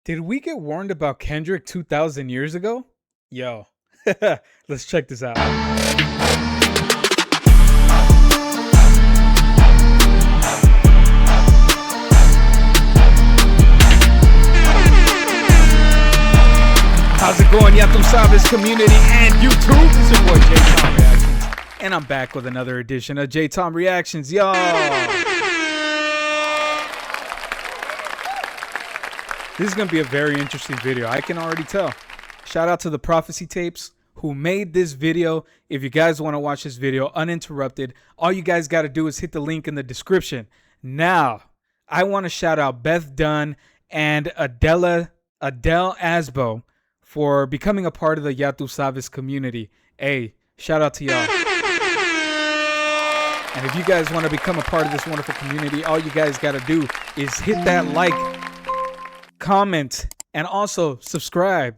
Did we get warned about Kendrick 2,000 years ago? Yo, let's check this out. How's it going, Jtomreactions community and YouTube? It's your boy Jtomreactions, and I'm back with another edition of Jtomreactions, y'all. This is going to be a very interesting video. I can already tell. Shout out to the Prophecy Tapes who made this video. If you guys want to watch this video uninterrupted, all you guys got to do is hit the link in the description. Now, I want to shout out Beth Dunn and Adele Asbo for becoming a part of the Jtomreactions community. Hey, shout out to y'all. And if you guys want to become a part of this wonderful community, all you guys got to do is hit that like, comment, and also subscribe,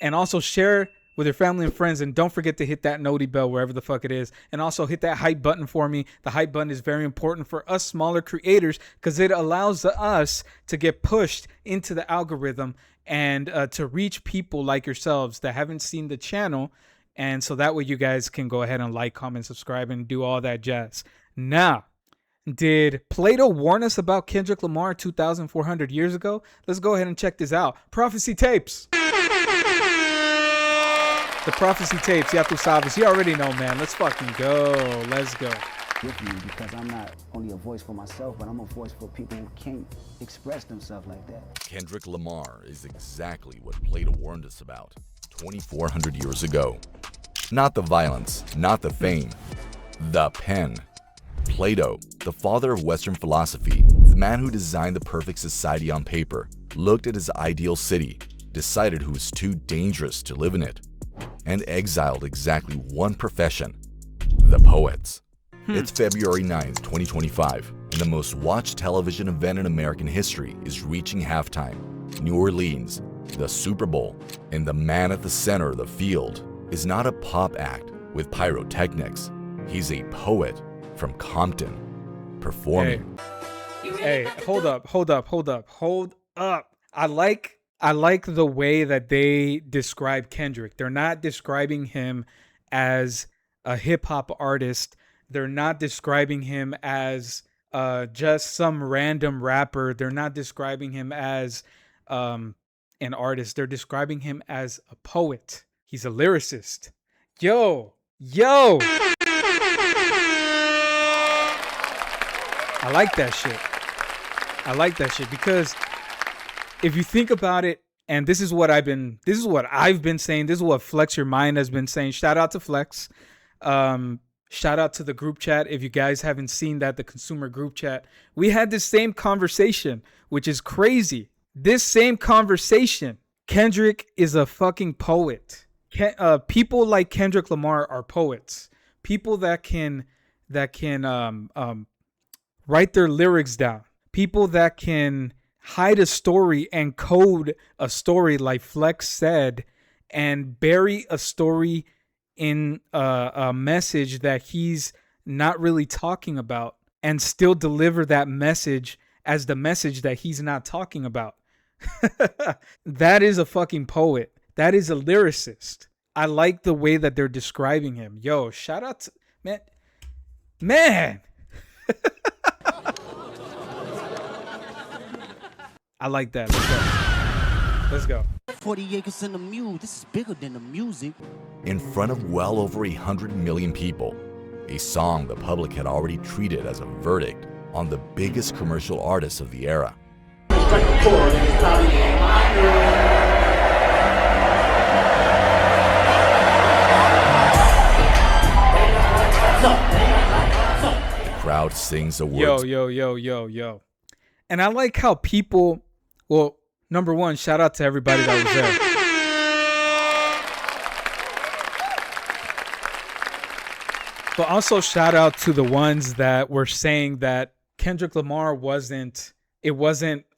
and also share with your family and friends, and don't forget to hit that noti bell wherever the fuck it is, and also hit that hype button for me. The hype button is very important for us smaller creators because it allows us to get pushed into the algorithm and to reach people like yourselves that haven't seen the channel, and so that way you guys can go ahead and like, comment, subscribe, and do all that jazz. Now, did Plato warn us about Kendrick Lamar 2,400 years ago? Let's go ahead and check this out. Prophecy Tapes. The Prophecy Tapes, Jtomreactions. You already know, man. Let's fucking go. Let's go. With me because I'm not only a voice for myself, but I'm a voice for people who can't express themselves like that. Kendrick Lamar is exactly what Plato warned us about 2,400 years ago. Not the violence, not the fame, the pen. Plato, the father of Western philosophy, the man who designed the perfect society on paper, looked at his ideal city, decided who was too dangerous to live in it, and exiled exactly one profession, the poets. It's February 9th, 2025, and the most watched television event in American history is reaching halftime. New Orleans, the Super Bowl, and the man at the center of the field is not a pop act with pyrotechnics. He's a poet from Compton, performing. Hey, hold up. I like the way that they describe Kendrick. They're not describing him as a hip hop artist. They're not describing him as just some random rapper. They're not describing him as an artist. They're describing him as a poet. He's a lyricist. Yo. I like that shit because if you think about it, and this is what I've been saying, this is what Flex Your Mind has been saying. Shout out to Flex. Shout out to the group chat. If you guys haven't seen that, the consumer group chat, we had this same conversation, which is crazy. This same conversation. Kendrick is a fucking poet. People like Kendrick Lamar are poets. People that can write their lyrics down. People that can hide a story and code a story, like Flex said, and bury a story in a message that he's not really talking about, and still deliver that message as the message that he's not talking about. That is a fucking poet. That is a lyricist. I like the way that they're describing him. Yo, shout out to man. I like that. Let's go. 40 acres in the mule. This is bigger than the music. In front of well over 100 million people, a song the public had already treated as a verdict on the biggest commercial artist of the era. The crowd sings the words. Yo. And I like how people, well, number one, shout out to everybody that was there. But also shout out to the ones that were saying that Kendrick Lamar wasn't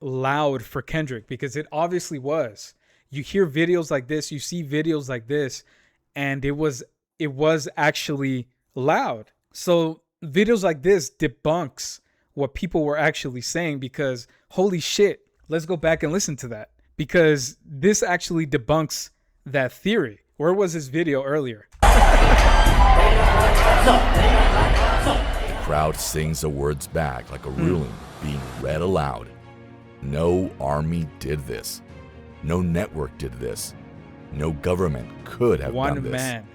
loud for Kendrick, because it obviously was. You hear videos like this, you see videos like this, and it was actually loud. So videos like this debunks what people were actually saying, because holy shit, let's go back and listen to that. because this actually debunks that theory. Where was this video earlier? The crowd sings the words back like a ruling being read aloud. No army did this. No network did this. No government could have One done this. man.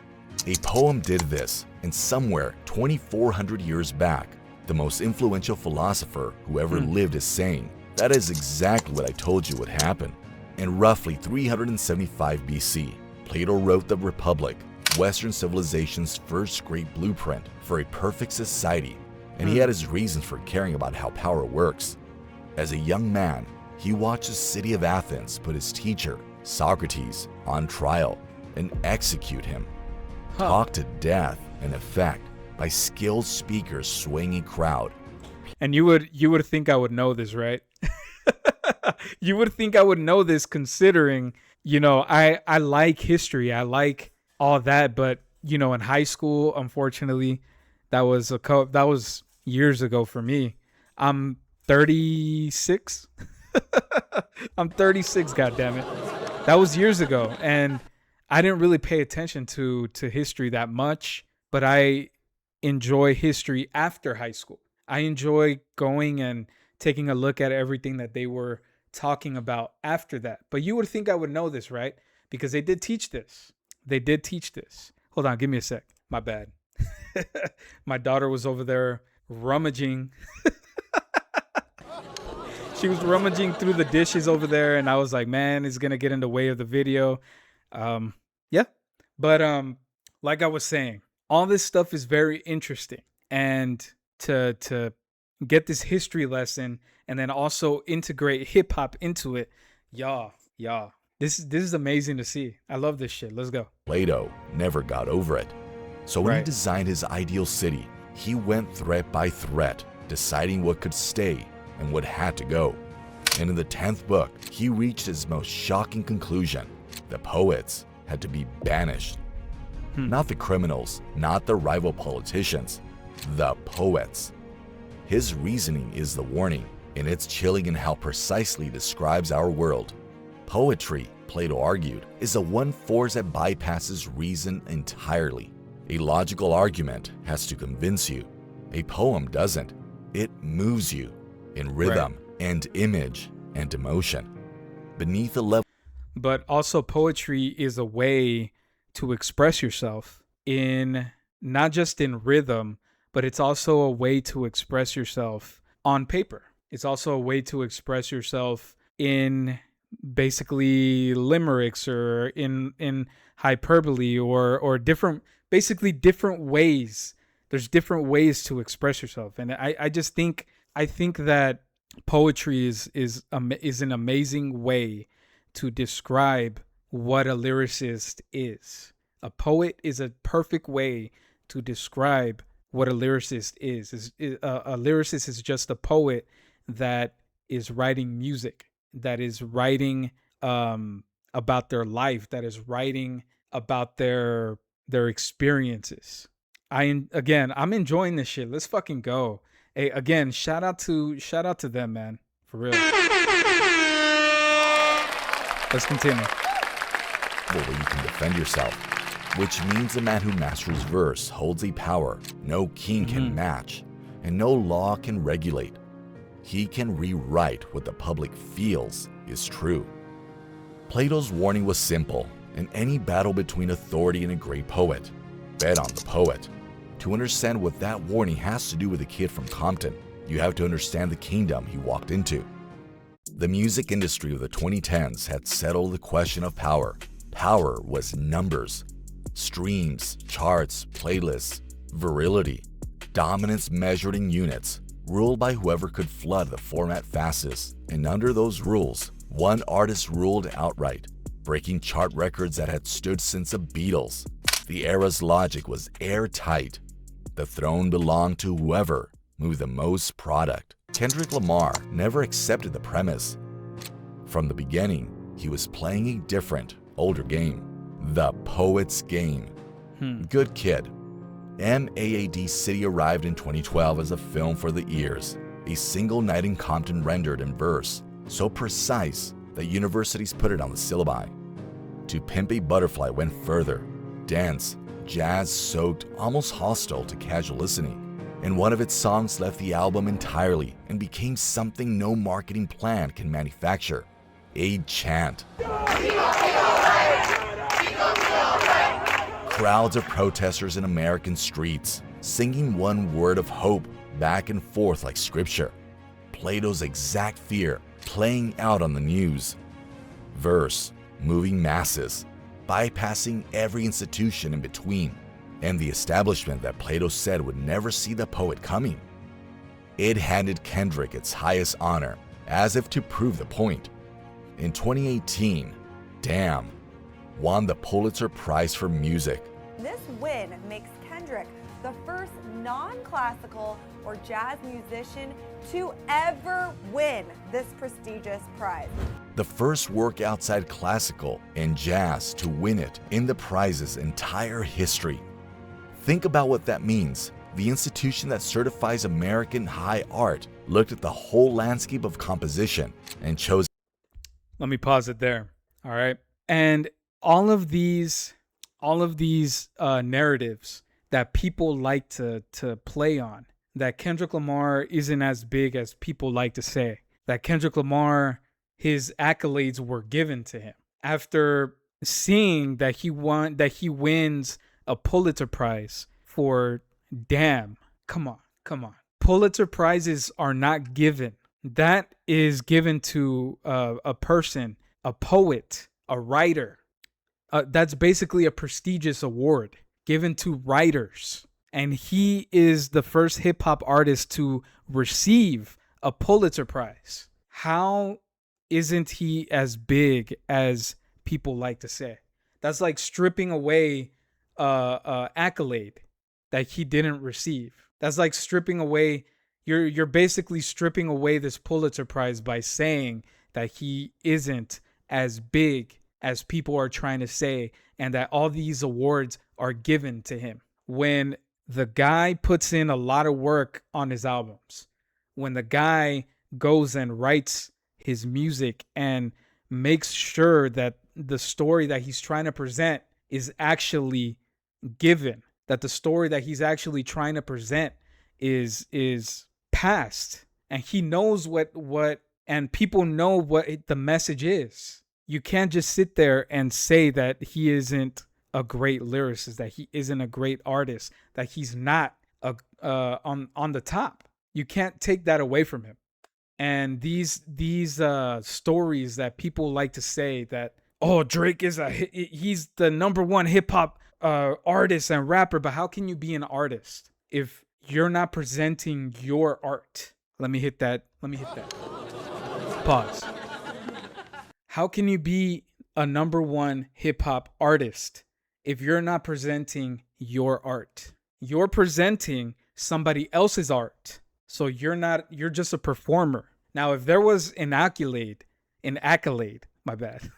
A poem did this, and somewhere 2,400 years back, the most influential philosopher who ever lived is saying, that is exactly what I told you would happen. In roughly 375 BC, Plato wrote the Republic, Western civilization's first great blueprint for a perfect society, and he had his reasons for caring about how power works. As a young man, he watched the city of Athens put his teacher, Socrates, on trial and execute him. Talked to death, in effect, by skilled speakers swaying a crowd. And you would think I would know this, right? You would think I would know this, considering, I like history. I like all that, but in high school, unfortunately, that was years ago for me. I'm 36. I'm 36, goddammit. That was years ago, and I didn't really pay attention to history that much, but I enjoy history after high school. I enjoy going and taking a look at everything that they were talking about after that. But you would think I would know this, right? Because they did teach this. Hold on, give me a sec. My bad. My daughter was over there rummaging. She was rummaging through the dishes over there, and I was like, man, it's going to get in the way of the video. Yeah. But like I was saying, all this stuff is very interesting. And to get this history lesson and then also integrate hip hop into it, y'all. This is amazing to see. I love this shit. Let's go. Plato never got over it. So when he designed his ideal city, he went threat by threat, deciding what could stay and what had to go. And in the 10th book, he reached his most shocking conclusion. The poets had to be banished. Not the criminals, not the rival politicians, the poets. His reasoning is the warning, and it's chilling in how precisely it describes our world. Poetry, Plato argued, is a one force that bypasses reason entirely. A logical argument has to convince you. A poem doesn't. It moves you in rhythm and image and emotion. Beneath a level. But also poetry is a way to express yourself in not just in rhythm, but it's also a way to express yourself on paper. It's also a way to express yourself in basically limericks or in hyperbole or different ways. There's different ways to express yourself. And I think that poetry is an amazing way to describe what a lyricist is. A poet is a perfect way to describe what a lyricist is. A lyricist is just a poet that is writing music, that is writing about their life, that is writing about their experiences. I'm enjoying this shit. Let's fucking go. Hey, again, shout out to them, man. For real. Let's continue. Where you can defend yourself, which means the man who masters verse holds a power no king can match, and no law can regulate. He can rewrite what the public feels is true. Plato's warning was simple. In any battle between authority and a great poet, bet on the poet. To understand what that warning has to do with the kid from Compton, you have to understand the kingdom he walked into. The music industry of the 2010s had settled the question of power. Power was numbers, streams, charts, playlists, virility, dominance measured in units, ruled by whoever could flood the format fastest. And under those rules, one artist ruled outright, breaking chart records that had stood since the Beatles. The era's logic was airtight. The throne belonged to whoever moved the most product. Kendrick Lamar never accepted the premise. From the beginning, he was playing a different, older game. The poet's game. Good kid. MAAD City arrived in 2012 as a film for the ears. A single night in Compton rendered in verse, so precise that universities put it on the syllabi. To Pimp a Butterfly went further, dense, jazz-soaked, almost hostile to casual listening, and one of its songs left the album entirely and became something no marketing plan can manufacture: a chant. Crowds of protesters in American streets, singing one word of hope back and forth like scripture. Plato's exact fear playing out on the news. Verse moving masses, bypassing every institution in between, and the establishment that Plato said would never see the poet coming. It handed Kendrick its highest honor, as if to prove the point. In 2018, Damn won the Pulitzer Prize for Music. This win makes Kendrick the first non-classical or jazz musician to ever win this prestigious prize. The first work outside classical and jazz to win it in the prize's entire history. Think about what that means. The institution that certifies American high art looked at the whole landscape of composition and chose. Let me pause it there. All right. And all of these narratives that people like to play on, that Kendrick Lamar isn't as big as people like to say, that Kendrick Lamar, his accolades were given to him after seeing that he wins a Pulitzer Prize for Damn. Come on. Pulitzer Prizes are not given. That is given to a person, a poet, a writer. That's basically a prestigious award given to writers. And he is the first hip hop artist to receive a Pulitzer Prize. How isn't he as big as people like to say? That's like stripping away accolade that he didn't receive. That's like stripping away. You're basically stripping away this Pulitzer Prize by saying that he isn't as big as people are trying to say, and that all these awards are given to him. When the guy puts in a lot of work on his albums, when the guy goes and writes his music and makes sure that the story that he's trying to present is actually given, that the story that he's actually trying to present is past, and he knows what and people know what the message is. You can't just sit there and say that he isn't a great lyricist, that he isn't a great artist, that he's not on the top. You can't take that away from him. And these stories that people like to say that, oh, Drake is he's the number one hip hop artist and rapper, but how can you be an artist if you're not presenting your art? Let me hit that. Pause. How can you be a number one hip hop artist if you're not presenting your art? You're presenting somebody else's art. So you're just a performer. Now, if there was an accolade, my bad.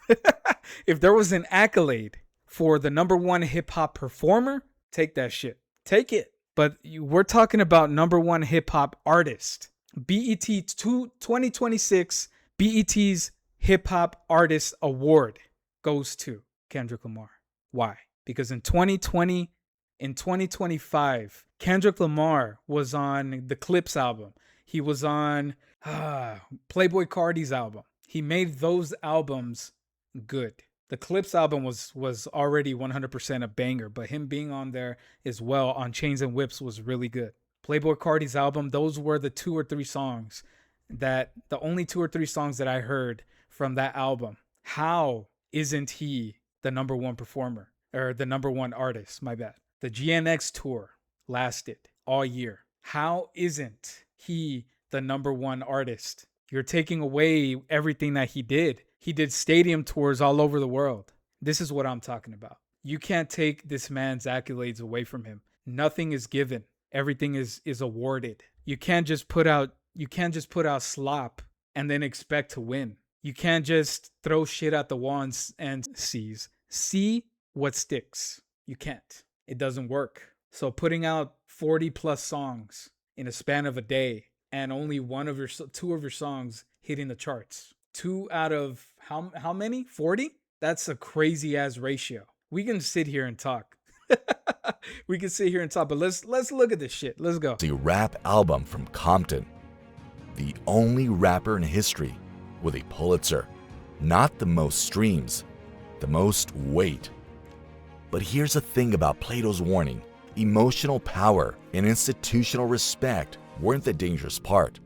If there was an accolade for the number one hip hop performer, take that shit. Take it. But we're talking about number one hip hop artist. BET 2026, BET's Hip Hop Artist Award goes to Kendrick Lamar. Why? Because in 2020, in 2025, Kendrick Lamar was on the Clips album. He was on Playboi Carti's album. He made those albums good. The Clips album was already 100% a banger, but him being on there as well on Chains and Whips was really good. Playboi Carti's album, those were the only two or three songs that I heard from that album. How isn't he the number one performer or the number one artist? My bad. The GNX tour lasted all year. How isn't he the number one artist? You're taking away everything that he did. He did stadium tours all over the world. This is what I'm talking about. You can't take this man's accolades away from him. Nothing is given. Everything is awarded. You can't just put out slop and then expect to win. You can't just throw shit at the wall and see what sticks. You can't. It doesn't work. So putting out 40 plus songs in a span of a day and only two of your songs hitting the charts. 2 out of how many? 40? That's a crazy ass ratio. We can sit here and talk. We can sit here and talk, but let's look at this shit. Let's go. A rap album from Compton. The only rapper in history with a Pulitzer. Not the most streams, the most weight. But here's the thing about Plato's warning. Emotional power and institutional respect weren't the dangerous part.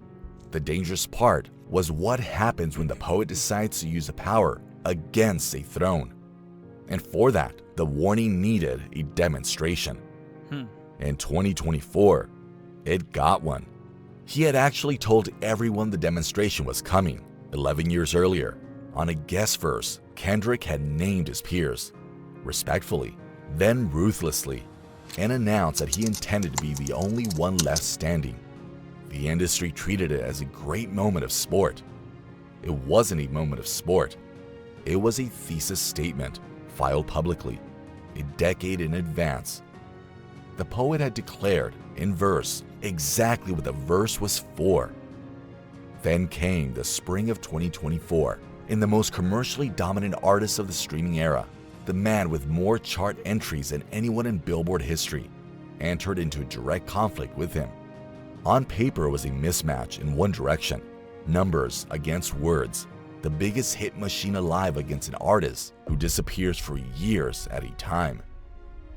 The dangerous part was what happens when the poet decides to use the power against a throne. And for that, the warning needed a demonstration. In 2024, it got one. He had actually told everyone the demonstration was coming. 11 years earlier, on a guest verse, Kendrick had named his peers, respectfully, then ruthlessly, and announced that he intended to be the only one left standing. The industry treated it as a great moment of sport. It wasn't a moment of sport. It was a thesis statement filed publicly, a decade in advance. The poet had declared, in verse, exactly what the verse was for. Then came the spring of 2024, and the most commercially dominant artist of the streaming era, the man with more chart entries than anyone in Billboard history, entered into a direct conflict with him. On paper, it was a mismatch in one direction, numbers against words, the biggest hit machine alive against an artist who disappears for years at a time.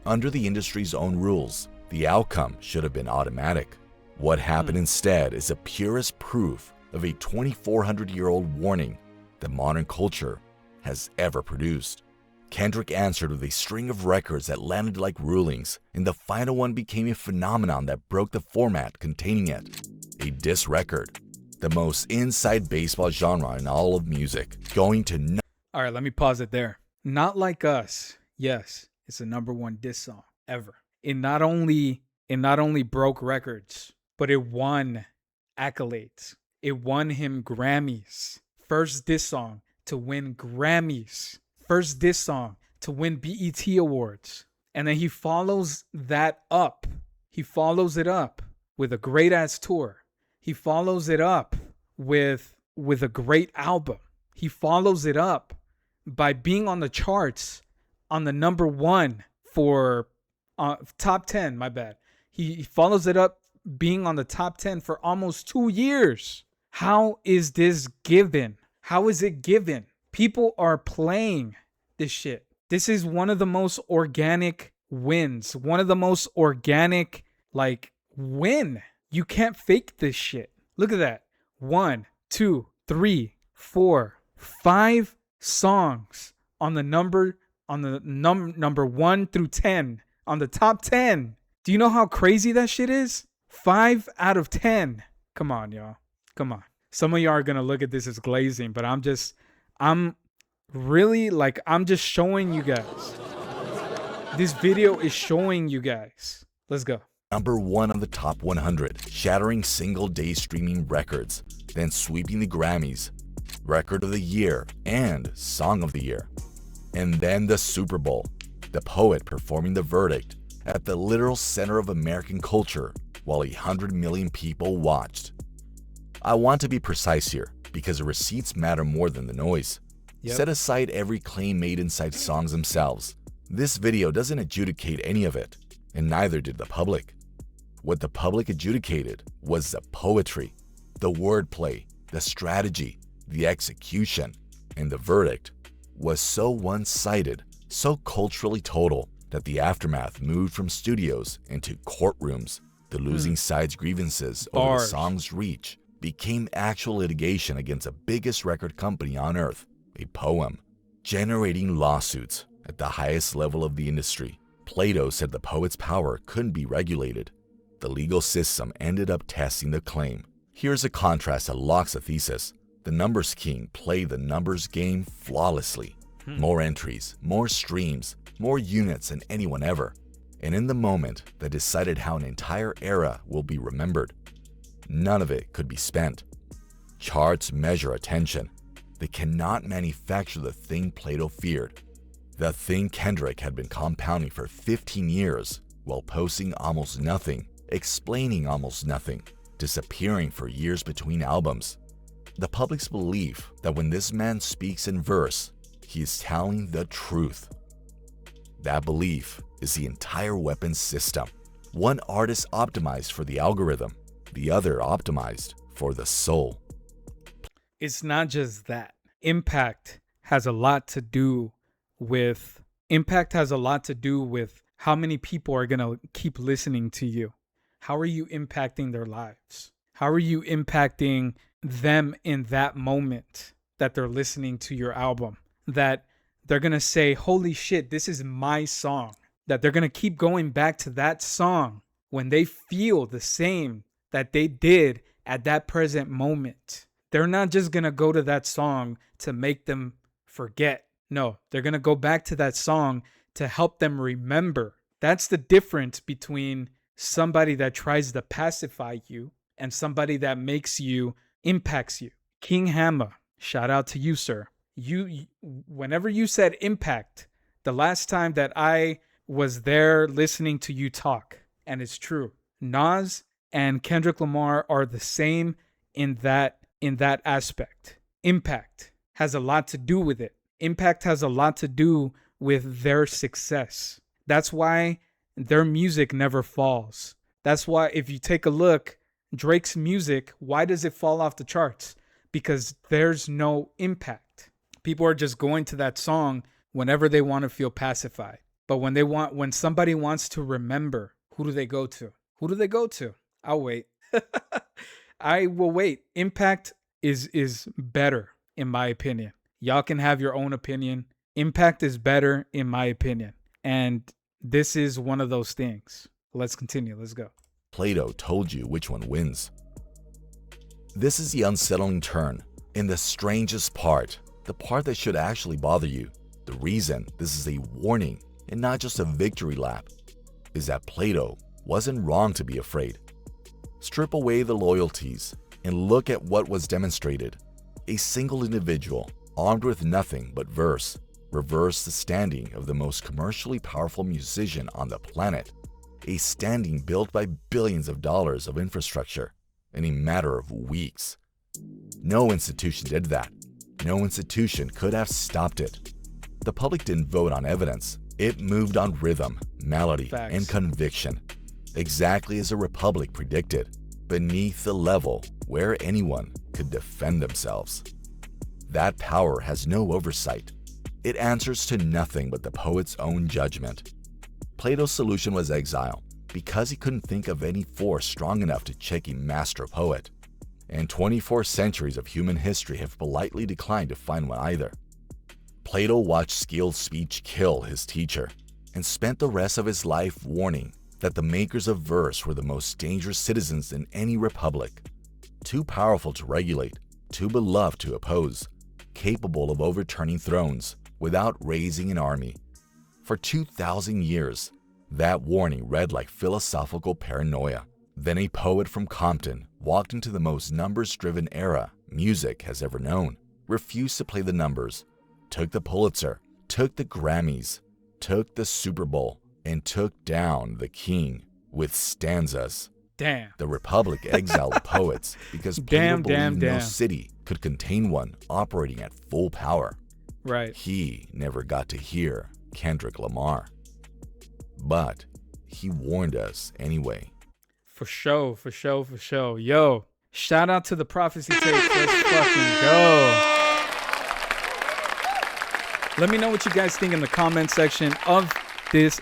Under the industry's own rules, the outcome should have been automatic. What happened instead is the purest proof of a 2,400-year-old warning that modern culture has ever produced. Kendrick answered with a string of records that landed like rulings, and the final one became a phenomenon that broke the format containing it. A diss record, the most inside baseball genre in all of music, going to All right, let me pause it there. Not Like Us. Yes, it's the #1 diss song ever. It not only broke records, but it won accolades. It won him Grammys. First diss song to win Grammys. First diss song to win BET Awards. And then he follows that up. He follows it up with a great ass tour. He follows it up with a great album. He follows it up by being on the charts on the #1 for top 10, my bad. He follows it up being on the top 10 for almost 2 years. How is this given? How is it given? People are playing this shit. This is one of the most organic wins. One of the most organic, win. You can't fake this shit. Look at that. 1, 2, 3, 4, 5 songs on the number 1 through 10 on the top 10. Do you know how crazy that shit is? 5 out of 10. Come on, y'all. Come on. Some of y'all are gonna look at this as glazing, but I'm just showing you guys. This video is showing you guys. Let's go. #1 on the top 100, shattering single-day streaming records, then sweeping the Grammys, Record of the Year, and Song of the Year. And then the Super Bowl, the poet performing the verdict at the literal center of American culture while 100 million people watched. I want to be precise here because the receipts matter more than the noise. Yep. Set aside every claim made inside songs themselves. This video doesn't adjudicate any of it, and neither did the public. What the public adjudicated was the poetry, the wordplay, the strategy, the execution, and the verdict was so one-sided, so culturally total, that the aftermath moved from studios into courtrooms. The losing side's grievances over the Bars. song's reach became actual litigation against the biggest record company on earth, a poem, generating lawsuits at the highest level of the industry. Plato said the poet's power couldn't be regulated. The legal system ended up testing the claim. Here's a contrast that locks the thesis. The numbers king played the numbers game flawlessly. More entries, more streams, more units than anyone ever. And in the moment that decided how an entire era will be remembered, none of it could be spent. Charts measure attention. They cannot manufacture the thing Plato feared. The thing Kendrick had been compounding for 15 years while posting almost nothing, explaining almost nothing, disappearing for years between albums. The public's belief that when this man speaks in verse, he is telling the truth. That belief is the entire weapon system. One artist optimized for the algorithm, the other optimized for the soul. It's not just that. Impact has a lot to do with how many people are going to keep listening to you. How are you impacting their lives? How are you impacting them in that moment that they're listening to your album? That they're going to say, holy shit, this is my song. That they're going to keep going back to that song when they feel the same that they did at that present moment. They're not just going to go to that song to make them forget. No, they're going to go back to that song to help them remember. That's the difference between somebody that tries to pacify you and somebody that impacts you. King Hammer, shout out to you, sir. Whenever you said impact, the last time that I was there listening to you talk, and it's true, Nas and Kendrick Lamar are the same in that aspect. Impact has a lot to do with it. Impact has a lot to do with their success. That's why their music never falls. That's why if you take a look, Drake's music, why does it fall off the charts? Because there's no impact. People are just going to that song whenever they want to feel pacified. But when somebody wants to remember, who do they go to? Who do they go to? I'll wait. I will wait. Impact is better, in my opinion. Y'all can have your own opinion. Impact is better, in my opinion. And this is one of those things. Let's continue. Let's go. Plato told you which one wins. This is the unsettling turn. In the strangest part, the part that should actually bother you, the reason this is a warning and not just a victory lap, is that Plato wasn't wrong to be afraid. Strip away the loyalties and look at what was demonstrated. A single individual, armed with nothing but verse, reversed the standing of the most commercially powerful musician on the planet, a standing built by billions of dollars of infrastructure in a matter of weeks. No institution did that. No institution could have stopped it. The public didn't vote on evidence. It moved on rhythm, melody, Facts. and conviction, exactly as a republic predicted, beneath the level where anyone could defend themselves. That power has no oversight. It answers to nothing but the poet's own judgment. Plato's solution was exile, because he couldn't think of any force strong enough to check a master poet. And 24 centuries of human history have politely declined to find one either. Plato watched skilled speech kill his teacher, and spent the rest of his life warning that the makers of verse were the most dangerous citizens in any republic, too powerful to regulate, too beloved to oppose, capable of overturning thrones without raising an army. For 2,000 years, that warning read like philosophical paranoia. Then a poet from Compton walked into the most numbers-driven era music has ever known, refused to play the numbers, took the Pulitzer, took the Grammys, took the Super Bowl, and took down the king with stanzas. Damn. The Republic exiled poets because Plato believed no city could contain one operating at full power. Right. He never got to hear Kendrick Lamar. But he warned us anyway. For sure, for sure, for sure. Yo, shout out to the prophecy tape. Let's fucking go. Let me know what you guys think in the comment section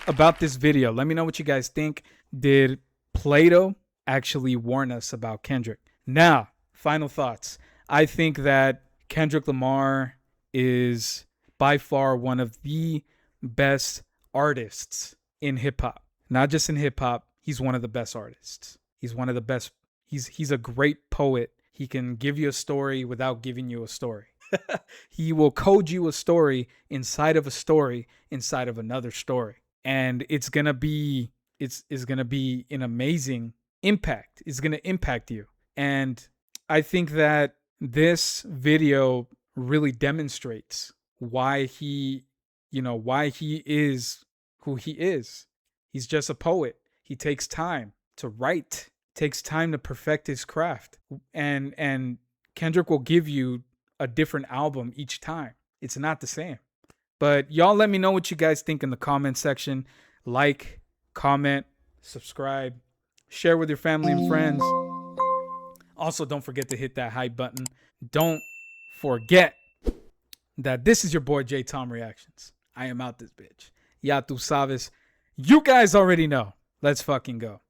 about this video. Let me know what you guys think. Did Plato actually warn us about Kendrick? Now, final thoughts. I think that Kendrick Lamar is by far one of the best artists in hip hop. Not just in hip hop, he's one of the best artists. He's one of the best. He's a great poet. He can give you a story without giving you a story. He will code you a story inside of a story inside of another story. And it's going to be an amazing impact. It's going to impact you. And I think that this video really demonstrates why he is who he is. He's just a poet. He takes time to write, takes time to perfect his craft. And Kendrick will give you a different album each time. It's not the same. But y'all let me know what you guys think in the comment section. Like, comment, subscribe, share with your family and friends. Also, don't forget to hit that hype button. Don't forget that this is your boy Jtomreactions. I am out this bitch. Ya tu sabes. You guys already know. Let's fucking go.